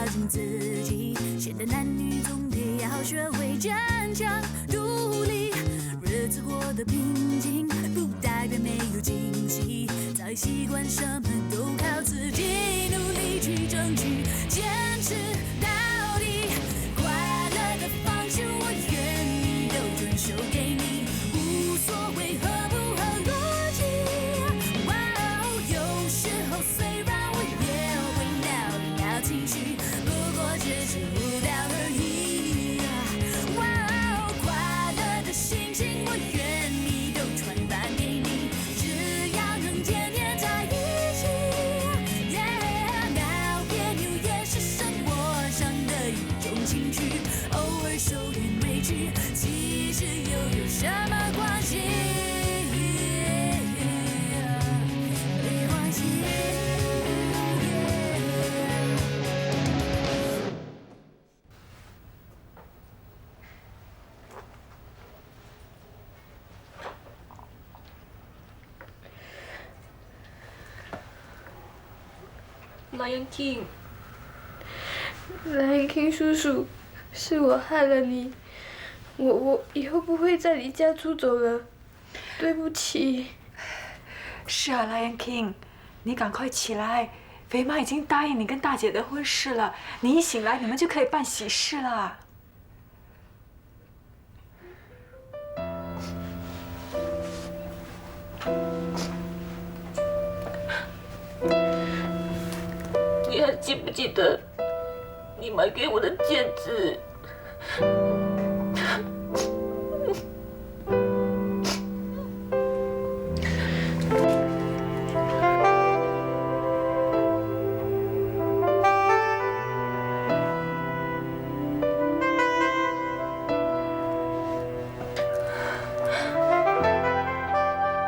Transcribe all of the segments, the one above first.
尽自己。现代男女总得要学会坚强独立，日子过得平静，不代表没有惊喜。早已习惯什么都靠自己，努力去争取，坚持到底。快乐的方式我愿意都遵守给你，无所谓合不合逻辑。哇哦，有时候虽然我也会闹闹情绪，不过只是无聊而已。哇哦，快乐的心情我愿意都传达给你，只要能天天在一起。闹别扭也是生活上的一种情趣，偶尔受点委屈，其实又有什么关系？没关系。Lion King， Lion King 叔叔，是我害了你，我以后不会再离家出走了，对不起。是啊，Lion King， 你赶快起来，肥妈已经答应你跟大姐的婚事了，你一醒来，你们就可以办喜事了。你还记不记得你买给我的戒指？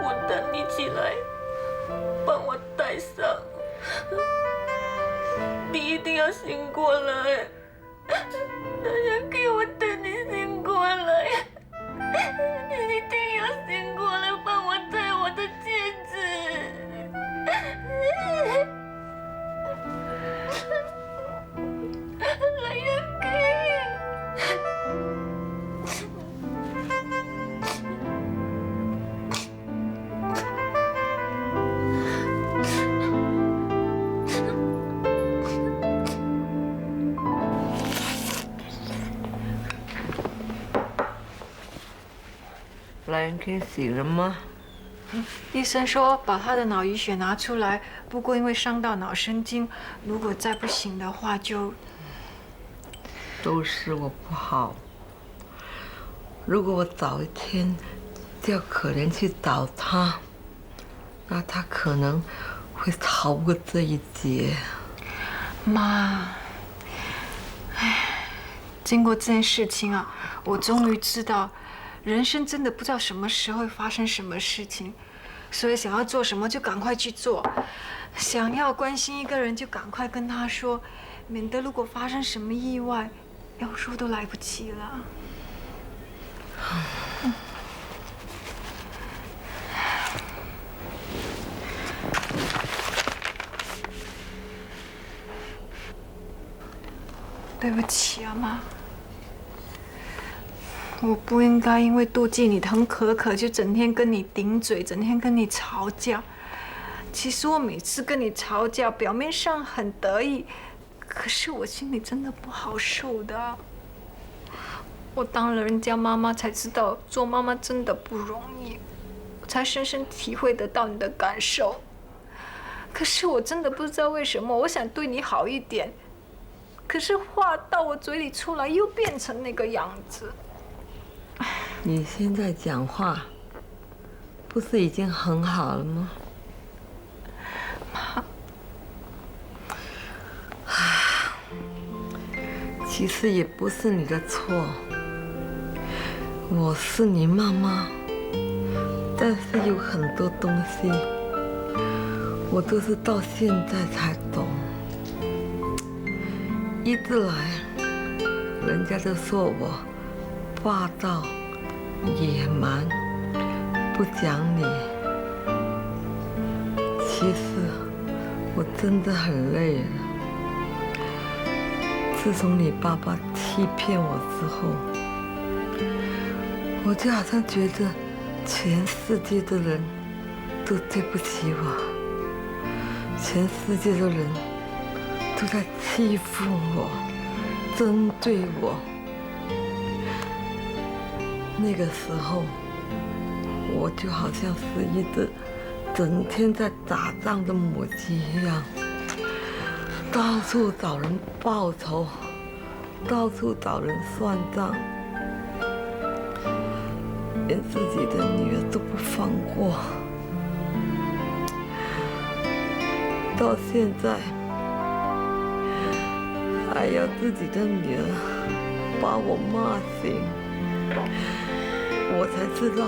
我等你起来，帮我戴上。你一定要醒过来，大家给我等你醒过来，你一定要醒过来，帮我戴我的戒指。来呀，Lion King 醒了吗？医生说把他的脑淤血拿出来，不过因为伤到脑神经，如果再不行的话就……都是我不好。如果我早一天叫可怜去找他，那他可能会逃过这一劫。妈，经过这件事情啊，我终于知道，人生真的不知道什么时候会发生什么事情，所以想要做什么就赶快去做，想要关心一个人就赶快跟他说，免得如果发生什么意外，要说都来不及了。对不起啊，妈。我不应该因为妒忌你很可可，就整天跟你顶嘴，整天跟你吵架。其实我每次跟你吵架，表面上很得意，可是我心里真的不好受的。我当了人家妈妈，才知道做妈妈真的不容易，我才深深体会得到你的感受。可是我真的不知道为什么，我想对你好一点，可是话到我嘴里出来，又变成那个样子。你现在讲话，不是已经很好了吗？妈，其实也不是你的错，我是你妈妈，但是有很多东西，我都是到现在才懂。一直来，人家都说我霸道、野蛮、不讲理。其实我真的很累了。自从你爸爸欺骗我之后，我就好像觉得全世界的人都对不起我，全世界的人都在欺负我，针对我。那个时候，我就好像是一只整天在打仗的母鸡一样，到处找人报仇，到处找人算账，连自己的女儿都不放过。到现在，还要自己的女儿把我骂醒，我才知道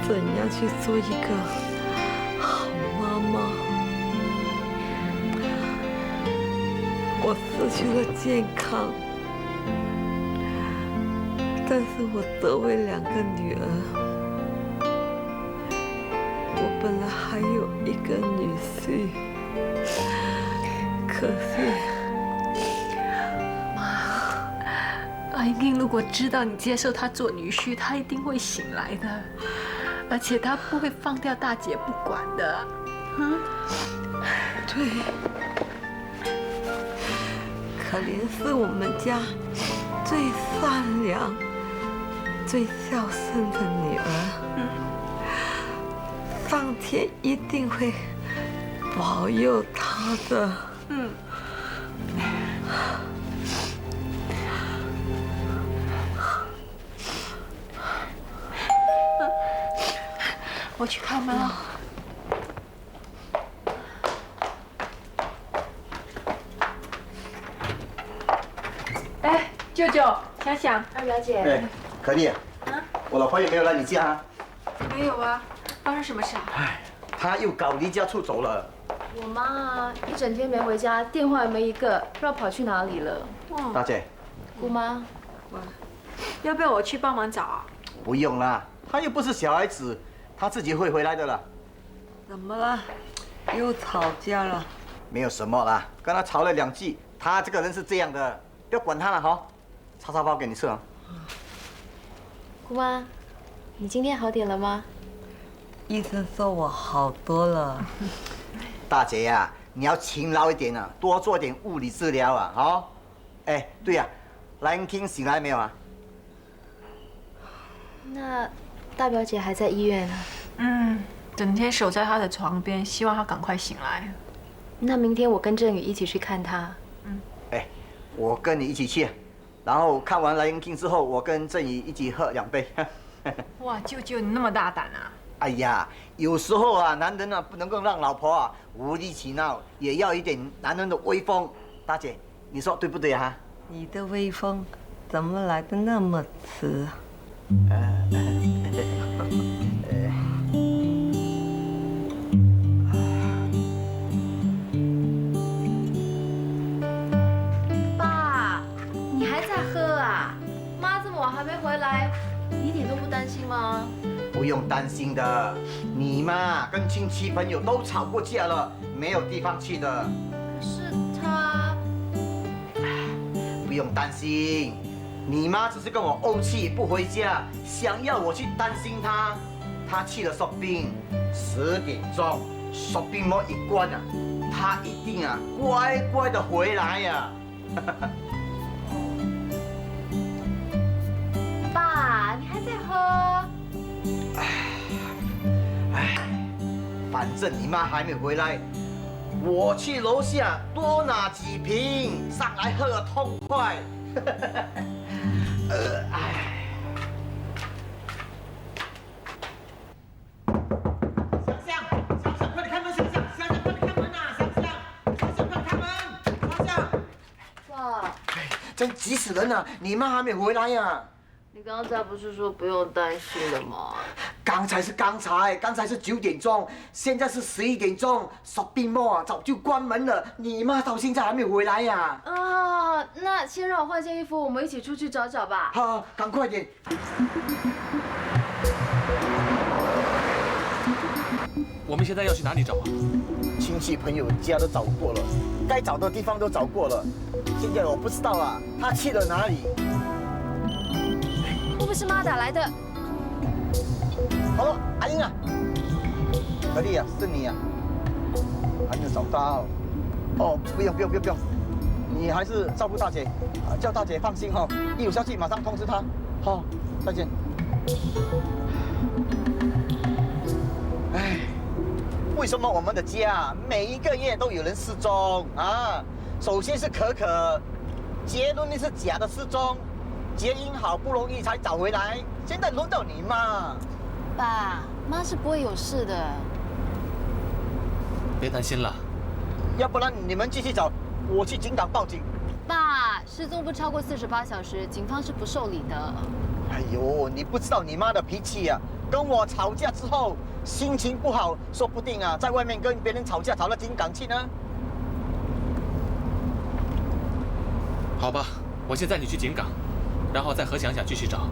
怎样去做一个好妈妈。我失去了健康，但是我得为2个女儿。我本来还有1个女婿，可是阿英如果知道你接受他做女婿，他一定会醒来的，而且他不会放掉大姐不管的。对，可怜是我们家最善良、最孝顺的女儿，上天一定会保佑她的。我去开门了。哎，舅舅，想想。二表姐。哎，可丽，我老婆有没有来你家啊？没有啊，发生什么事啊？哎，她又搞离家出走了。我妈啊，一整天没回家，电话也没一个，不知道跑去哪里了。大姐，姑妈，要不要我去帮忙找啊？不用啦，她又不是小孩子，她自己会回来的啦。怎么了？又吵架了？没有什么啦，跟她吵了2句。她这个人是这样的，不要管她了哈。叉烧包给你吃啊。姑妈，你今天好点了吗？医生说我好多了。大姐呀，你要勤劳一点啊，多做点物理治疗啊，好。哎，对呀，蓝King醒来没有啊？那大表姐还在医院啊？整天守在他的床边，希望他赶快醒来。那明天我跟振宇一起去看她。哎，我跟你一起去，然后看完蓝King之后，我跟振宇一起喝2杯。哇，舅舅你那么大胆啊！哎呀，有时候啊，男人啊不能够让老婆啊无理取闹，也要一点男人的威风。大姐，你说对不对啊？你的威风怎么来的那么迟？爸，你还在喝啊？妈这么晚还没回来，你一点都不担心吗？不用担心的，你嘛跟亲戚朋友都吵过架了，没有地方去的。可是她，不用担心，你妈只是跟我怄气不回家，想要我去担心她。她去了 shopping， 10点钟 shopping mall 一关啊，她一定啊乖乖的回来呀。爸，你还在喝？反正你妈还没回来，我去楼下多拿几瓶上来喝个痛快。香香，快点开门！香香，快点开门呐！香香，快点开门！香香，爸，真急死人了！你妈还没回来呀？你刚才不是说不用担心的吗？刚才是9点钟，现在是11点钟 ，shopping mall 啊早就关门了，你妈到现在还没回来呀？啊，那先让我换件衣服，我们一起出去找找吧。好，赶快点。我们现在要去哪里找啊？亲戚朋友家都找过了，该找的地方都找过了，现在我不知道啊，他去了哪里？会不会是妈打来的？好了，阿英啊，何丽啊，是你啊，还没有找到。哦，不用，你还是照顾大姐，叫大姐放心哈、一有消息马上通知她。好，再见。哎，为什么我们的家每一个月都有人失踪啊？首先是可可，结论是假的失踪，结英好不容易才找回来，现在轮到你嘛。爸妈是不会有事的。别担心了，要不然你们继续找，我去警港报警。爸，失踪不超过48小时，警方是不受理的。哎呦，你不知道你妈的脾气啊！跟我吵架之后，心情不好，说不定啊，在外面跟别人吵架，吵到警港去呢。好吧，我先载你去警港，然后再和想想继续找。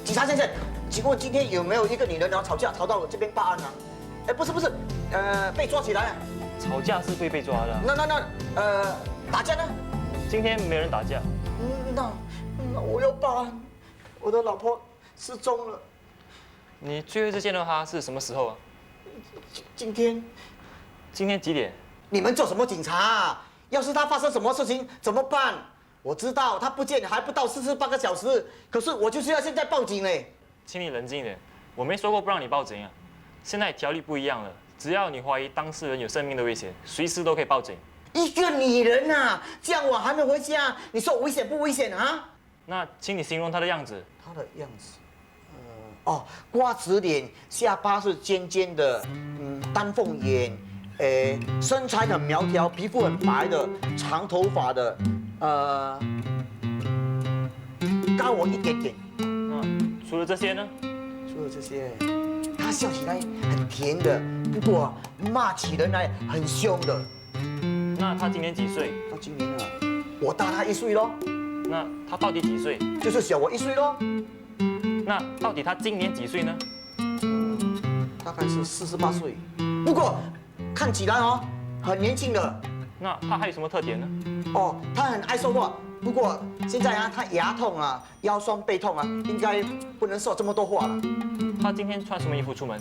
警察先生，请问今天有没有一个女人然后吵架吵到我这边报案啊？哎，不是，被抓起来了。吵架是被抓的。打架呢？今天没人打架。那我要报案，我的老婆失踪了。你最后一次见到她是什么时候啊？今天。今天几点？你们做什么警察啊？要是她发生什么事情怎么办？我知道她不见还不到48个小时，可是我就是要现在报警嘞。请你冷静一点，我没说过不让你报警啊。现在条例不一样了，只要你怀疑当事人有生命的危险，随时都可以报警。一个女人啊，这样晚还没回家，你说危险不危险啊？那请你形容她的样子。她的样子，瓜子脸，下巴是尖尖的，丹凤眼，身材很苗条，皮肤很白的，长头发的，高我一点点。那除了这些呢？除了这些，她笑起来很甜的，不过骂起人来很凶的。那她今年几岁？她今年啊，我大她1岁咯。那她到底几岁？就是小我1岁咯。那到底她今年几岁呢？大概是48岁，不过看起来很年轻的。那她还有什么特点呢？她很爱说话，不过现在她牙痛啊，腰酸背痛啊，应该不能说这么多话了。她今天穿什么衣服出门？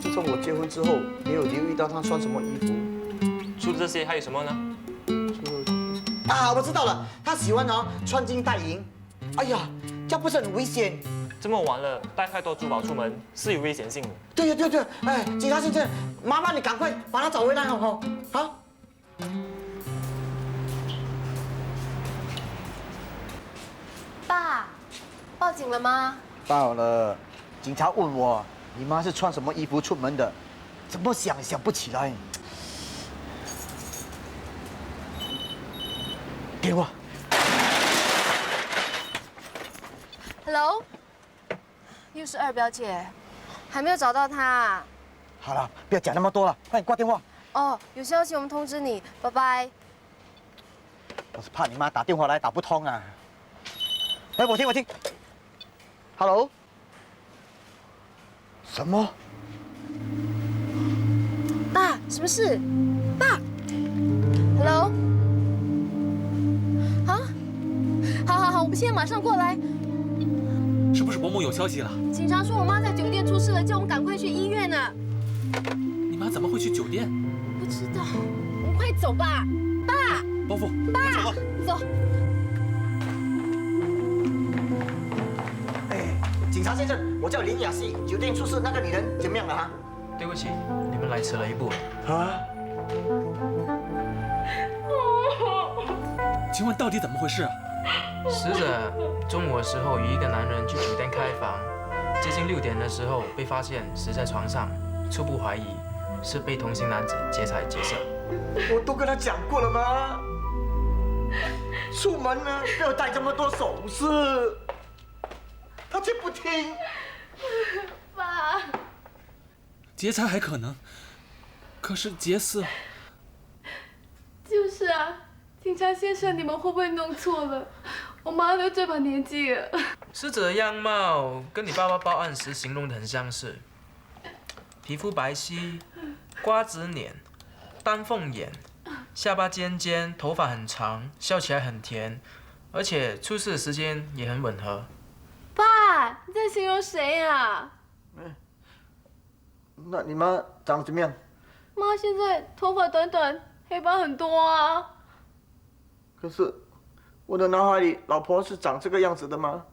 自从我结婚之后，没有留意到她穿什么衣服。除了这些还有什么呢？我知道了，她喜欢穿金戴银。哎呀，这样不是很危险？这么晚了，带太多珠宝出门是有危险性的。对，警察先生，麻烦你赶快把她找回来好不好？好。爸，报警了吗？报了，警察问我你妈是穿什么衣服出门的，怎么想不起来。给我。Hello， 又是二表姐，还没有找到她啊？好了，不要讲那么多了，快点挂电话。有消息我们通知你，拜拜。我是怕你妈打电话来打不通啊。我听。Hello。什么？爸，什么事？爸 ，Hello。好，我们现在马上过来。是不是伯母有消息了？警察说我妈在酒店出事了，叫我们赶快去医院呢。你妈怎么会去酒店？不知道，我们快走吧，爸。伯父，爸，走。警察先生，我叫林雅熙，酒店出事那个女人怎么样了哈？对不起，你们来迟了一步。请问到底怎么回事啊？死者中午的时候与一个男人去酒店开房，接近6点的时候被发现死在床上，初步怀疑是被同性男子劫财劫色。我都跟他讲过了吗？出门呢，不要带这么多首饰，他却不听。爸，劫财还可能，可是劫色……就是啊，警察先生，你们会不会弄错了？我妈都这把年纪了。死者的样貌跟你爸爸报案时形容的很相似，皮肤白皙，瓜子脸，丹凤眼，下巴尖尖，头发很长，笑起来很甜，而且出事的时间也很吻合。爸，你在形容谁呀？那你妈长得怎么样？妈现在头发短短，黑斑很多啊。可是我的脑海里，老婆是长这个样子的吗？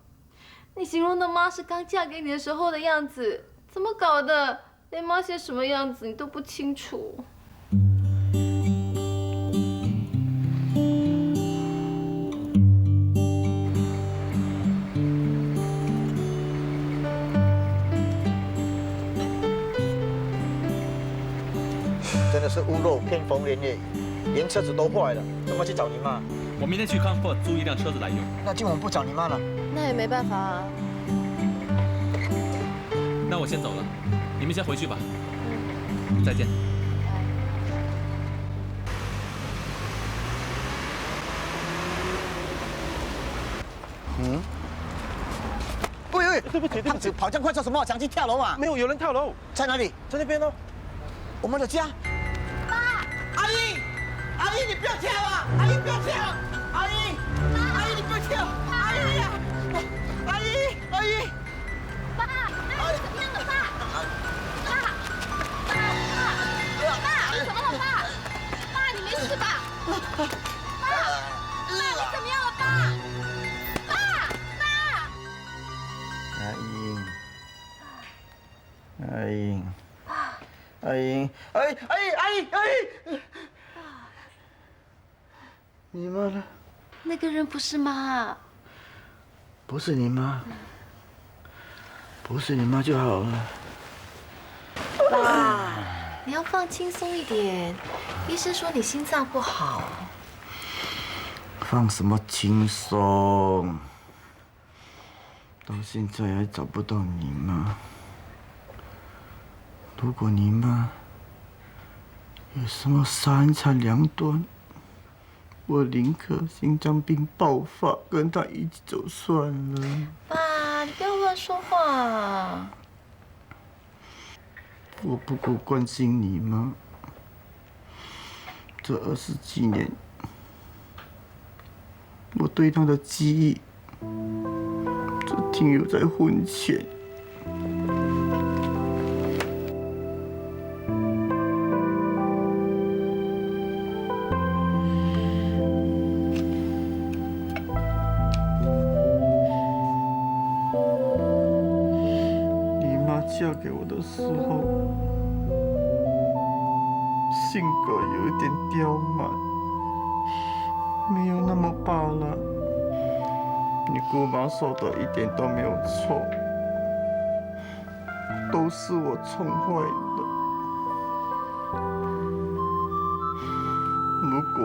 你形容的妈是刚嫁给你的时候的样子，怎么搞的？连妈现在什么样子你都不清楚。真的是屋漏偏逢连夜雨，连车子都坏了，怎么去找你妈？我明天去康 Ford 租一辆车子来用。那今晚不找你妈了？那也没办法啊。那我先走了，你们先回去吧。再见。嗯？喂，对不起，胖子跑这样快做什么？想去跳楼啊？没有，有人跳楼，在哪里？在那边哦。我们的家。爸，阿姨，阿姨你不要跳啊！阿姨不要跳！阿姨，阿姨你不要跳！阿姨呀，阿姨，阿姨。爸，阿姨怎么样了？爸，爸，你怎么了？爸，爸你没事吧？爸，你怎么样了？爸，阿英，阿英，阿英，你妈呢？那个人不是妈。不是你妈，不是你妈就好了。爸，你要放轻松一点。医生说你心脏不好。放什么轻松？到现在还找不到你妈。如果你妈有什么三长两短，我宁可心脏病爆发，跟她一起走算了。爸，你不要乱说话。我不够关心你吗？这20几年，我对她的记忆只停留在婚前。嫁给我的时候，性格有一点刁蛮，没有那么霸道。你姑妈说的一点都没有错，都是我宠坏的。如果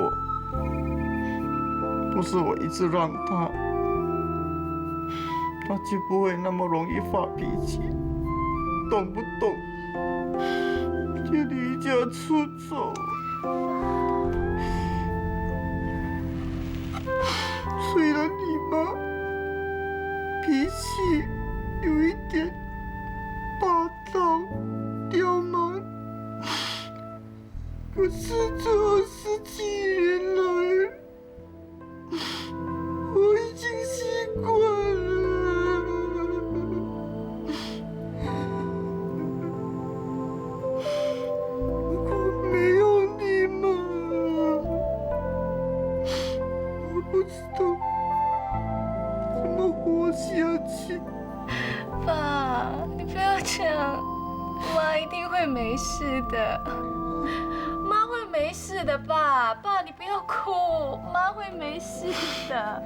不是我一直让她，她就不会那么容易发脾气。动不动就离家出走。虽然你妈脾气有一点霸道、刁蛮，可是这20几年来，我已经习惯了。爸，你不要这样，妈一定会没事的，妈会没事的，爸，爸你不要哭，妈会没事的，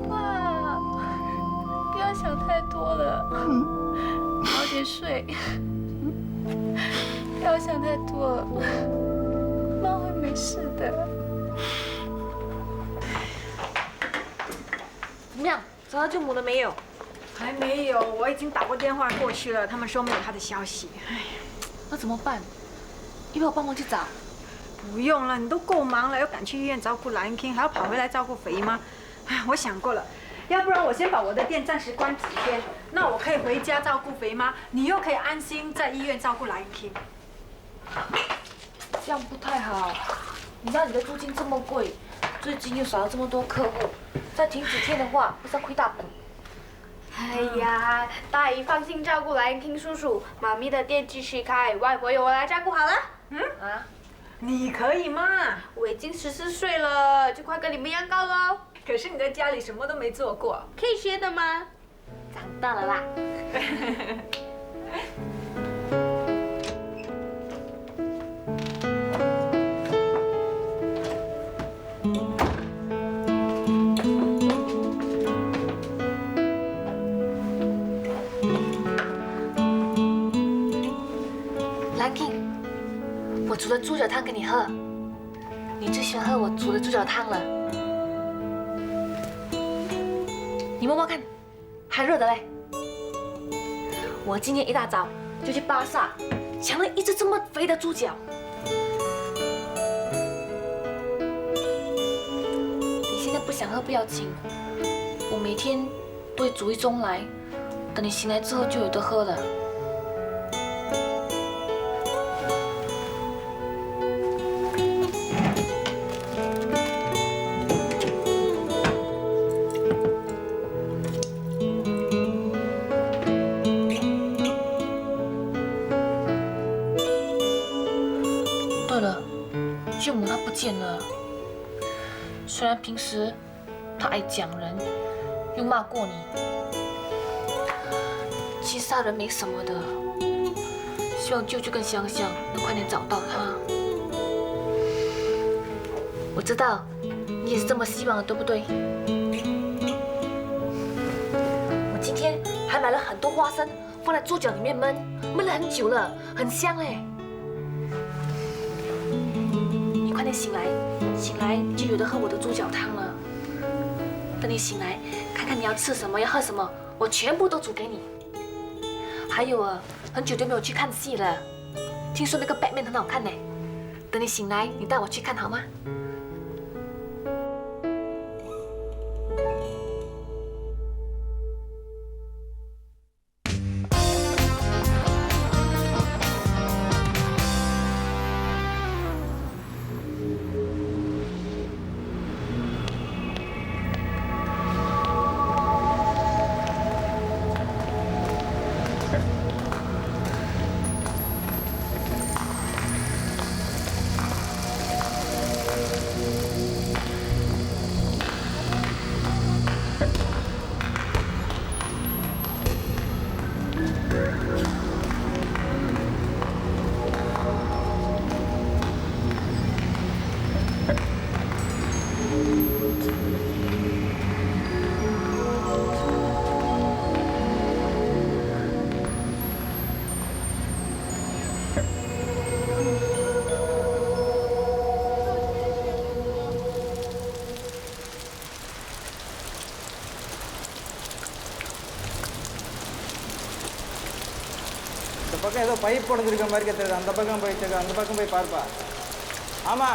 爸，不要想太多了。早点睡，不要想太多，妈会没事的。怎么样，找到舅母了没有？还没有，我已经打过电话过去了，他们说没有他的消息。哎，那怎么办？要不要我帮忙去找？不用了，你都够忙了，要赶去医院照顾蓝King，还要跑回来照顾肥妈。哎，我想过了，要不然我先把我的店暂时关几天，那我可以回家照顾肥妈，你又可以安心在医院照顾蓝King。这样不太好。你知道你的租金这么贵，最近又少了这么多客户，再停几天的话，不是要亏大本？哎呀，大姨放心照顾蓝King叔叔，妈咪的店继续开，外婆由我来照顾好了。你可以吗？我已经14岁了，就快跟你们一样高喽。可是你在家里什么都没做过，可以学的吗？长大了啦。蓝King，我煮了猪脚汤给你喝，你最喜欢喝我煮的猪脚汤了。你摸摸看，还热的嘞。我今天一大早就去巴萨抢了一只这么肥的猪脚。你现在不想喝不要紧，我每天都会煮一盅来，等你醒来之后就有得喝了。对了，舅母她不见了。虽然平时她爱讲人，又骂过你，其实杀人没什么的。希望舅舅跟香香能快点找到她。我知道你也是这么希望的，对不对？我今天还买了很多花生，放在猪脚里面焖，焖了很久了，很香哎。快点醒来，醒来就有得喝我的猪脚汤了。等你醒来，看看你要吃什么，要喝什么，我全部都煮给你。还有啊，很久都没有去看戏了，听说那个 Batman 很好看呢。等你醒来，你带我去看好吗？பக்கம் ஏதோ பைப் உடஞ்சிருக்க மாதிரி தெரியுது. அந்த பக்கம் போய் செக், அந்த பக்கம் போய் பார்ப்பா. ஆமா.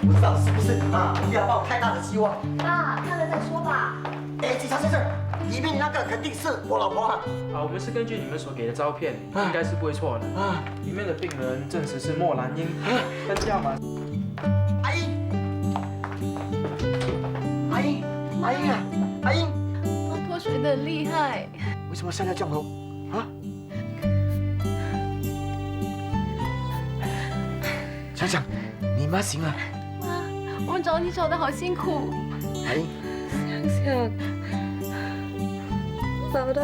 不知道是不是啊？不要抱太大的希望。爸，看了再说吧。哎，警察先生，里面那个肯定是我老婆啊！我们是根据你们所给的照片，应该是不会错的。里面的病人证实是莫兰英，登记号码。阿英，阿英，阿英啊，阿英，我脱水的很厉害。为什么现在降头啊？想想，你妈醒了。妈，我们找你找的好辛苦。阿英，样，老大，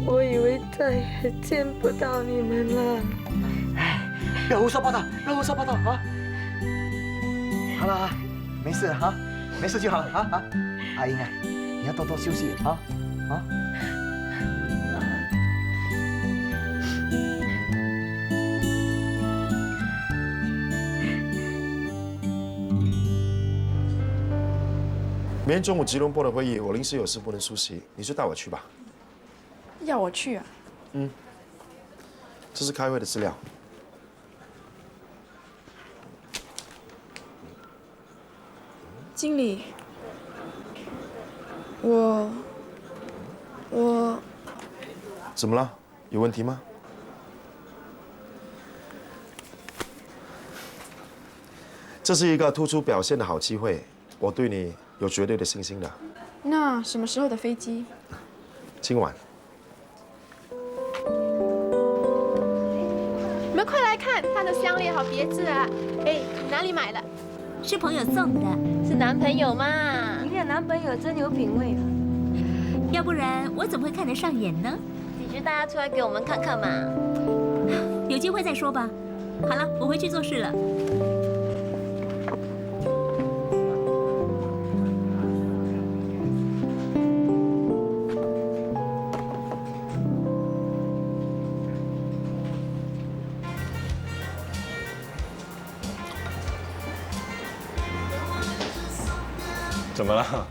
我以为再也见不到你们了。不要胡说八道，不要胡说八道啊！好了，没事了哈，没事就好了啊！阿英啊，你要多多休息啊！明天中午吉隆坡的会议，我临时有事不能出席，你就带我去吧。要我去啊？这是开会的资料。经理，我怎么了？有问题吗？这是一个突出表现的好机会，我对你有绝对的信心的。那什么时候的飞机？今晚。你们快来看，他的项链好别致啊！哎，你哪里买的？是朋友送的。是男朋友嘛？你的男朋友真有品味啊！要不然我怎么会看得上眼呢？你就带他出来给我们看看嘛。有机会再说吧。好了，我回去做事了。怎么了？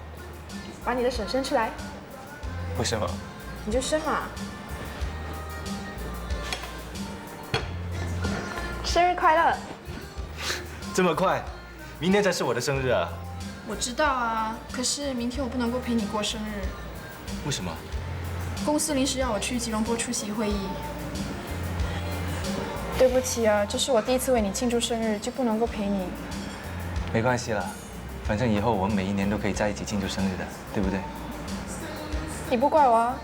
把你的婶生出来。为什么？你就生嘛。生日快乐！这么快？明天才是我的生日啊！我知道啊，可是明天我不能够陪你过生日。为什么？公司临时要我去吉隆坡出席会议。对不起啊，这是我第一次为你庆祝生日，就不能够陪你。没关系啦，反正以后我们每一年都可以在一起庆祝生日的，对不对？你不怪我啊？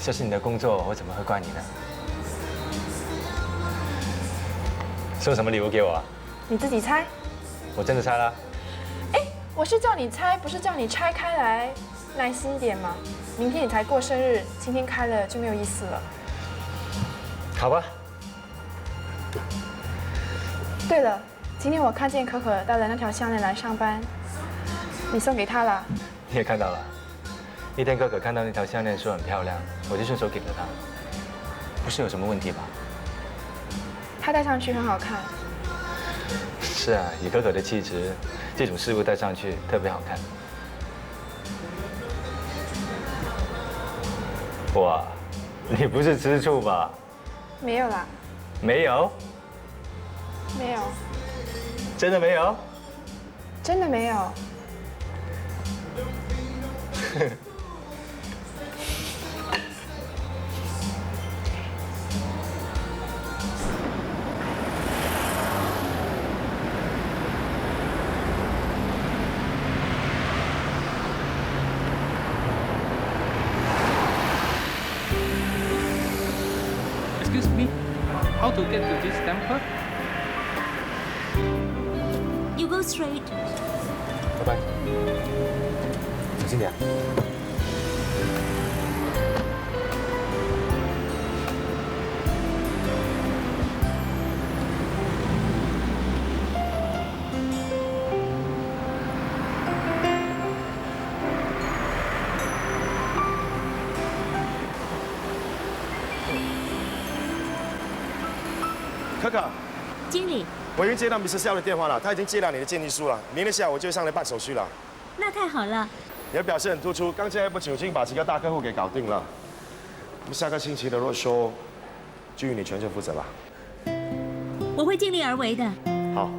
这是你的工作，我怎么会怪你呢？送什么礼物给我啊？你自己猜。我真的猜啦。哎，我是叫你猜，不是叫你拆开来。耐心一点嘛，明天你才过生日，今天开了就没有意思了。好吧。对了，今天我看见可可带了那条项链来上班，你送给她了。你也看到了。那天可可看到那条项链说很漂亮，我就顺手给了她。不是有什么问题吧？她戴上去很好看。是啊，以可可的气质，这种事物戴上去特别好看。哇，你不是吃醋吧？没有啦。没有？没有。真的没有？真的没有。Excuse me, how to get to this temple? You go straight. 拜拜。小心点。可可，经理，我已经接到 Mr. 肖的电话了，他已经接了你的建议书了，明天下午就会上来办手续了。那太好了。你的表现很突出，刚接不久已经把几个大客户给搞定了。我们下个星期的roadshow就由你全权负责吧。我会尽力而为的。好。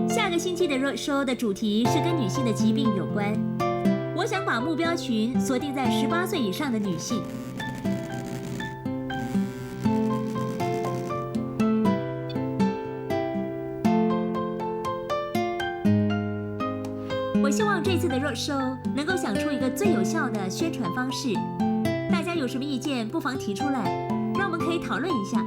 下个星期的 roadshow 的主题是跟女性的疾病有关，我想把目标群锁定在18岁以上的女性。我希望这次的 roadshow 能够想出一个最有效的宣传方式，大家有什么意见不妨提出来，让我们可以讨论一下。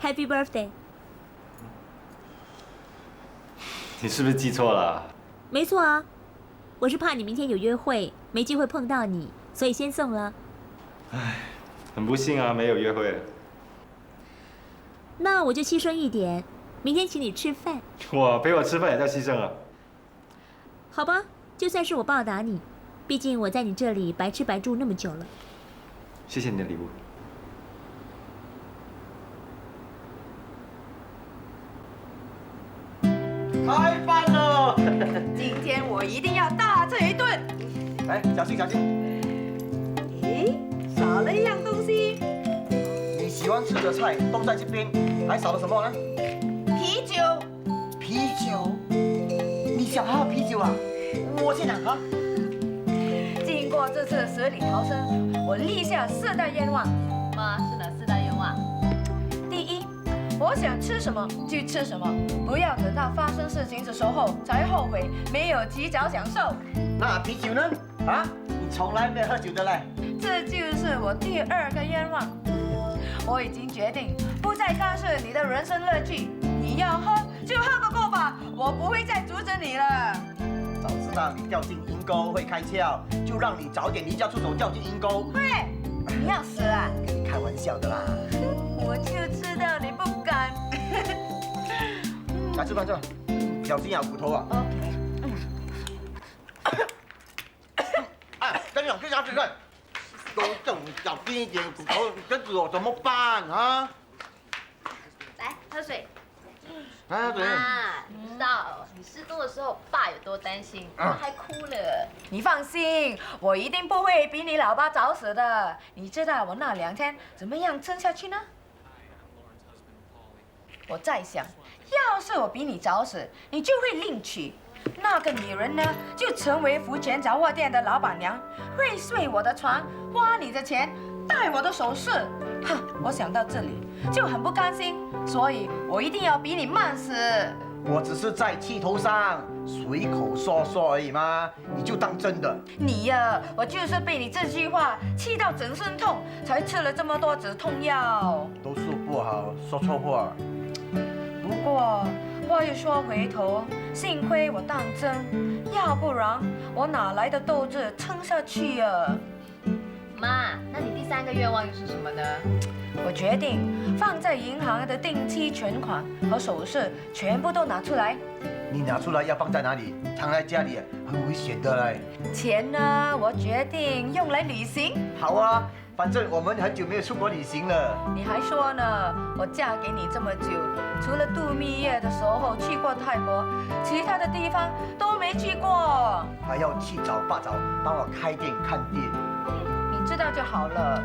Happy birthday。你是不是记错了？没错啊，我是怕你明天有约会，没机会碰到你，所以先送了。唉，很不幸啊，没有约会。那我就牺牲一点，明天请你吃饭。哇，陪我吃饭也叫牺牲啊？好吧，就算是我报答你，毕竟我在你这里白吃白住那么久了。谢谢你的礼物。开饭了！今天我一定要大吃一顿。哎，小心小心！咦，少了一样东西。你喜欢吃的菜都在这边，还少了什么呢？啤酒。啤酒？你想喝啤酒啊？我先拿啊！经过这次死里逃生，我立下4大愿望。妈，是哪4大愿望？第一，我想吃什么就吃什么，不要等到发生事情的时候才后悔，没有及早享受。那啤酒呢？啊，你从来没有喝酒的嘞。这就是我第2个愿望。我已经决定不再干涉你的人生乐趣，你要喝就喝个够吧，我不会再阻止你了。早知道你掉进阴沟会开窍，就让你早点离家出走掉进阴沟。喂，你要死啊！跟你开玩笑的啦。我就知道你不敢。来吃饭吃饭，小心咬骨头啊。哎，跟你讲，这家吃饭，都这种小心一点，骨头跟着我怎么办啊？来喝水。啊，对。妈，你知道你失踪的时候，爸有多担心，他还哭了。你放心，我一定不会比你老爸早死的。你知道我那2天怎么样撑下去呢？我在想，要是我比你早死，你就会另娶。那个女人呢，就成为福泉杂货店的老板娘，会睡我的床，花你的钱，戴我的首饰。哼，我想到这里就很不甘心，所以我一定要比你慢死。我只是在气头上随口说说而已嘛，你就当真的？你呀，我就是被你这句话气到整身痛，才吃了这么多止痛药。都说不好说错话。不过话又说回头，幸亏我当真，要不然我哪来的斗志撑下去啊？妈，那你第3个愿望又是什么呢？我决定放在银行的定期存款和首饰全部都拿出来。你拿出来要放在哪里？藏在家里很危险的嘞。钱呢，我决定用来旅行。好啊，反正我们很久没有出国旅行了。你还说呢？我嫁给你这么久，除了度蜜月的时候去过泰国，其他的地方都没去过。还要七早八早帮我开店看店。你知道就好了。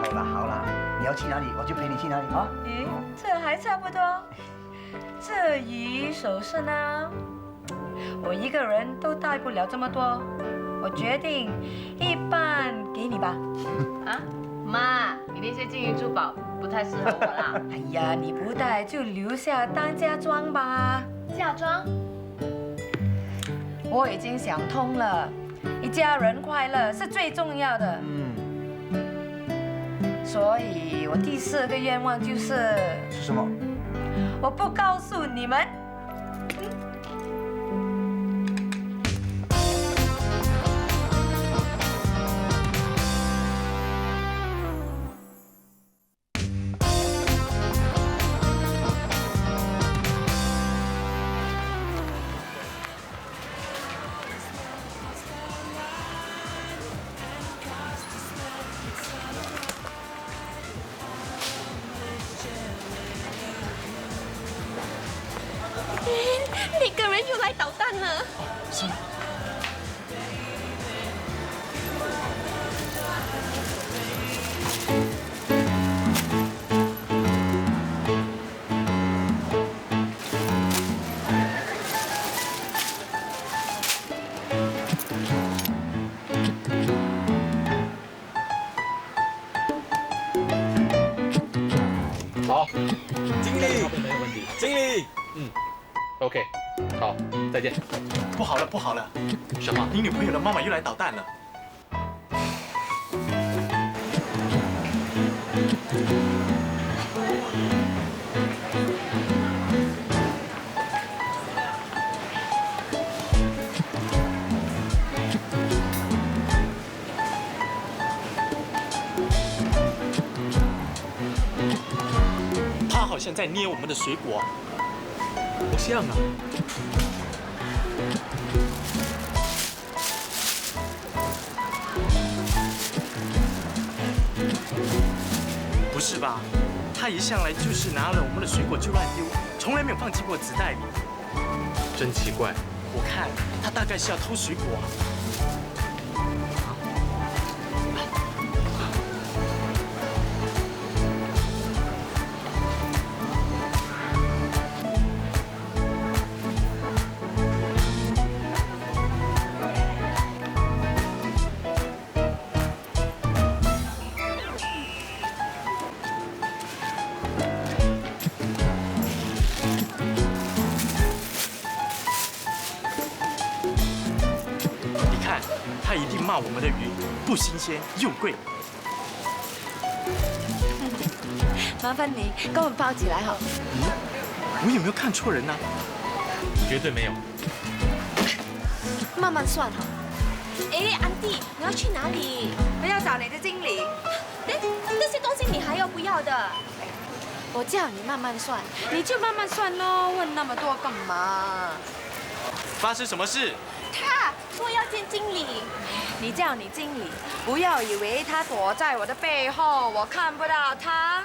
好啦好啦，你要去哪里我就陪你去哪里啊。咦，这还差不多。至于首饰呢，我一个人都带不了这么多，我决定一半给你吧。啊，妈，你那些金银珠宝不太适合我啦。哎呀，你不带就留下当嫁妆吧。嫁妆？我已经想通了，一家人快乐是最重要的。所以我第4个愿望就是什么？我不告诉你们。那个人又来捣蛋了。是。好，经理，没有问题。经理，OK， 好，再见。不好了，不好了！什么？你女朋友的妈妈又来捣蛋了。他好像在捏我们的水果。不像啊。不是吧？他一向来就是拿了我们的水果就乱丢，从来没有放进过纸袋里。真奇怪。我看他大概是要偷水果。他一定骂我们的鱼不新鲜又贵。麻烦你跟我们包起来哈。我有没有看错人呢？绝对没有。慢慢算哈。哎，安迪，你要去哪里？我要找你的经理。那些东西你还要不要的？我叫你慢慢算，你就慢慢算咯，问那么多干嘛？发生什么事？他说要见经理。你叫你经理，不要以为他躲在我的背后，我看不到他。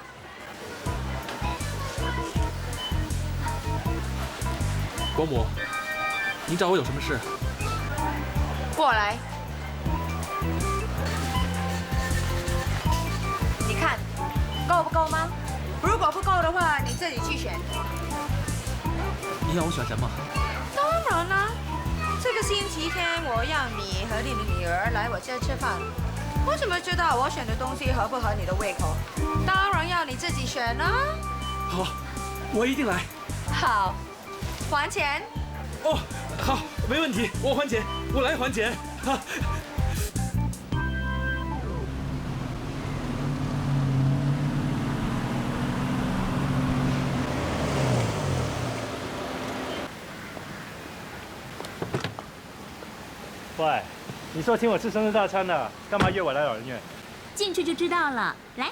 国母，你找我有什么事？过来。你看，够不够吗？如果不够的话，你自己去选。你要我选什么？当然啦。这个星期天我要你和你的女儿来我家吃饭，我怎么知道我选的东西合不合你的胃口？当然要你自己选啦。好，我一定来。好，还钱。哦，好，没问题，我还钱，我来还钱。喂，你说请我吃生日大餐的，干嘛约我来老人院？进去就知道了。来，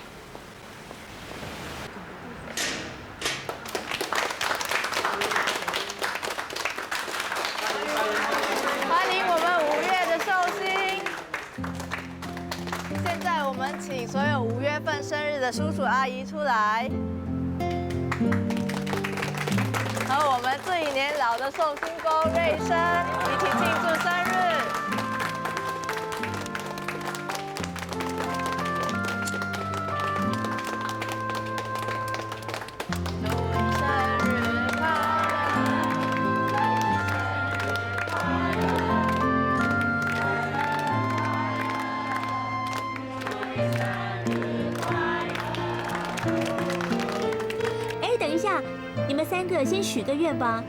欢迎我们5月的寿星。现在我们请所有5月份生日的叔叔阿姨出来，和我们最年老的寿星公瑞生一起庆祝生日。哎，等一下，你们3个先许个愿吧。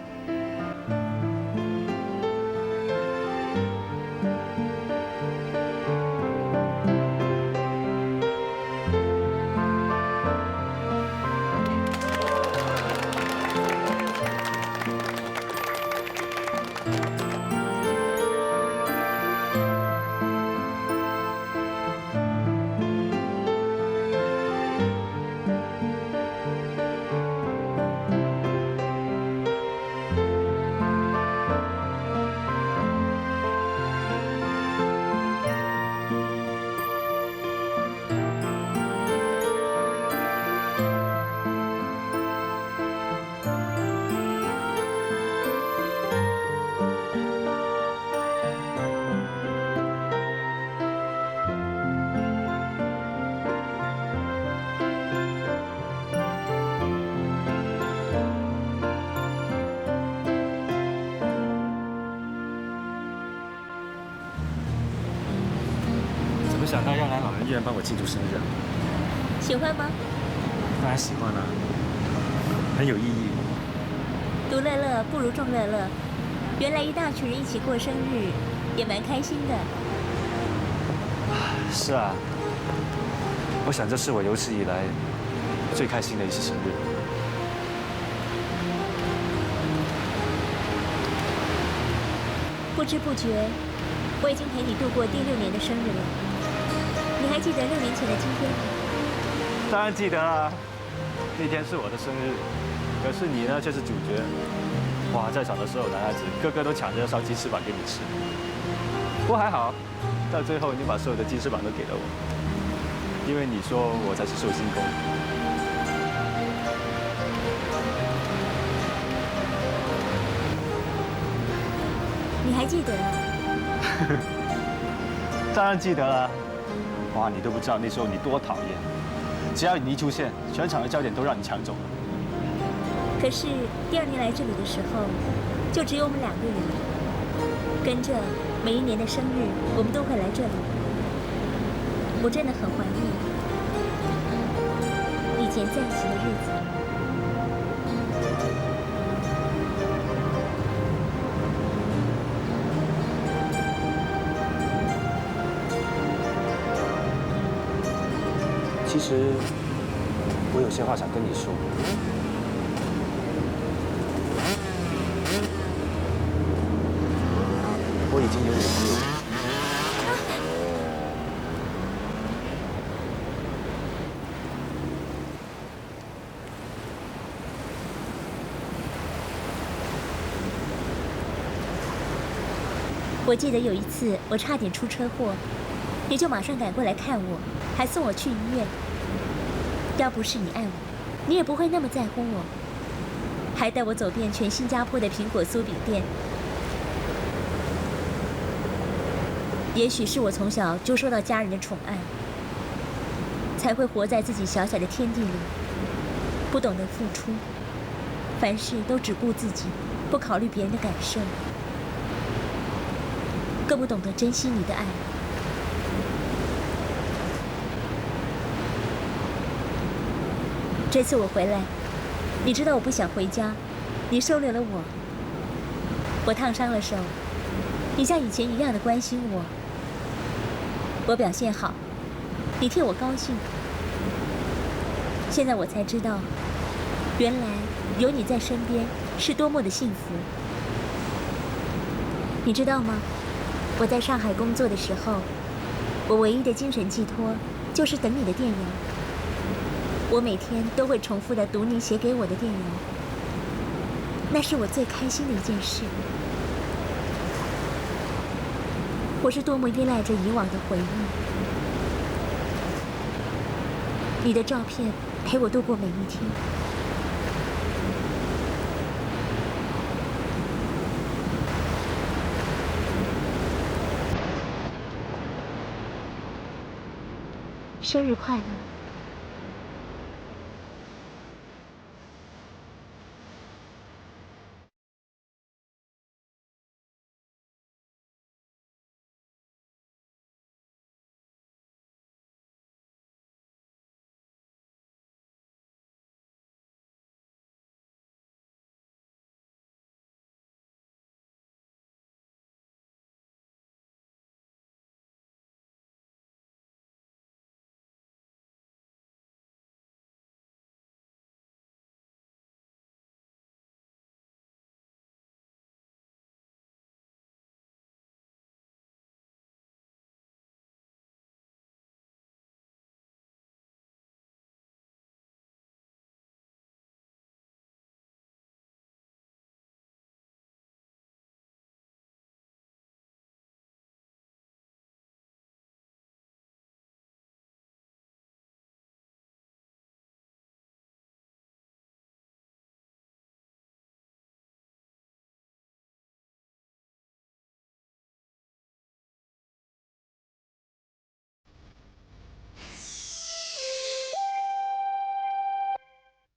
没想到要来老人院帮我庆祝生日啊！喜欢吗？当然喜欢啦，很有意义。独乐乐不如众乐乐，原来一大群人一起过生日，也蛮开心的。是啊，我想这是我有史以来最开心的一次生日。不知不觉，我已经陪你度过第6年的生日了。你还记得6年前的今天吗？当然记得啦。那天是我的生日，可是你呢却是主角。哇，在场的所有男孩子个个都抢着要烧鸡翅膀给你吃。不过还好，到最后你把所有的鸡翅膀都给了我，因为你说我才是寿星公。你还记得啊？当然记得了。哇，你都不知道那时候你多讨厌，只要你一出现，全场的焦点都让你抢走了。可是第2年来这里的时候，就只有我们2个人，跟着每一年的生日，我们都会来这里。我真的很怀念以前在一起的日子。其实我有些话想跟你说。我已经有女朋友了。我记得有一次我差点出车祸，你就马上赶过来看我，还送我去医院。要不是你爱我，你也不会那么在乎我，还带我走遍全新加坡的苹果酥饼店。也许是我从小就受到家人的宠爱，才会活在自己小小的天地里，不懂得付出，凡事都只顾自己，不考虑别人的感受，更不懂得珍惜你的爱。这次我回来，你知道我不想回家，你收留了我。我烫伤了手，你像以前一样的关心我。我表现好，你替我高兴。现在我才知道，原来有你在身边是多么的幸福。你知道吗？我在上海工作的时候，我唯一的精神寄托就是等你的电邮。我每天都会重复地读你写给我的电邮，那是我最开心的一件事。我是多么依赖着以往的回忆，你的照片陪我度过每一天。生日快乐！